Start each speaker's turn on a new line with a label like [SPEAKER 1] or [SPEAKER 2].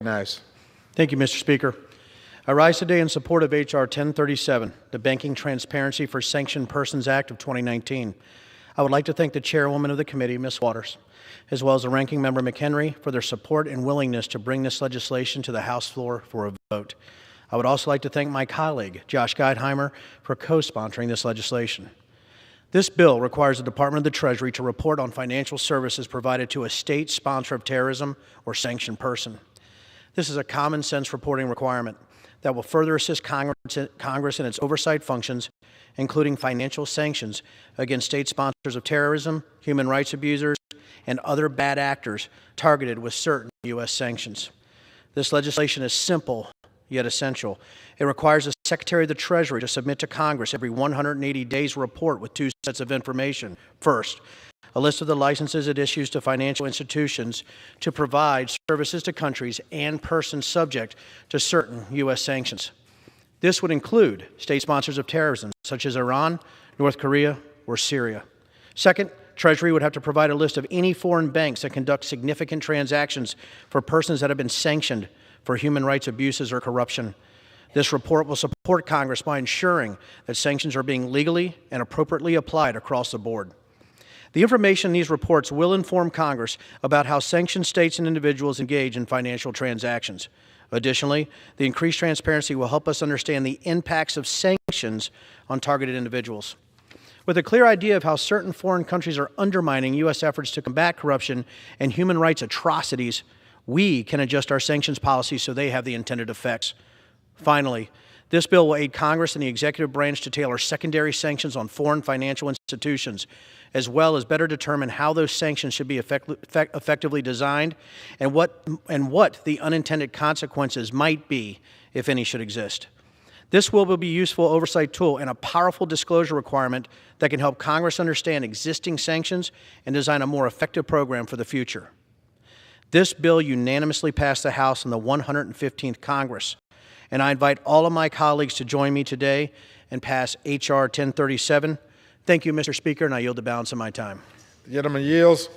[SPEAKER 1] Nice.
[SPEAKER 2] Thank you, Mr. Speaker. I rise today in support of H.R. 1037, the Banking Transparency for Sanctioned Persons Act of 2019. I would like to thank the chairwoman of the committee, Ms. Waters, as well as the ranking member, McHenry, for their support and willingness to bring this legislation to the House floor for a vote. I would also like to thank my colleague, Josh Geitheimer, for co-sponsoring this legislation. This bill requires the Department of the Treasury to report on financial services provided to a state sponsor of terrorism or sanctioned person. This is a common-sense reporting requirement that will further assist Congress in its oversight functions, including financial sanctions against state sponsors of terrorism, human rights abusers, and other bad actors targeted with certain U.S. sanctions. This legislation is simple, yet essential. It requires the Secretary of the Treasury to submit to Congress every 180 days a report with two sets of information. First, a list of the licenses it issues to financial institutions to provide services to countries and persons subject to certain U.S. sanctions. This would include state sponsors of terrorism, such as Iran, North Korea, or Syria. Second, Treasury would have to provide a list of any foreign banks that conduct significant transactions for persons that have been sanctioned for human rights abuses or corruption. This report will support Congress by ensuring that sanctions are being legally and appropriately applied across the board. The information in these reports will inform Congress about how sanctioned states and individuals engage in financial transactions. Additionally, the increased transparency will help us understand the impacts of sanctions on targeted individuals. With a clear idea of how certain foreign countries are undermining U.S. efforts to combat corruption and human rights atrocities, we can adjust our sanctions policies so they have the intended effects. Finally, this bill will aid Congress and the executive branch to tailor secondary sanctions on foreign financial institutions, as well as better determine how those sanctions should be effectively designed and what the unintended consequences might be, if any should exist. This will be a useful oversight tool and a powerful disclosure requirement that can help Congress understand existing sanctions and design a more effective program for the future. This bill unanimously passed the House in the 115th Congress, and I invite all of my colleagues to join me today and pass H.R. 1037. Thank you, Mr. Speaker, and I yield the balance of my time.
[SPEAKER 1] The gentleman yields.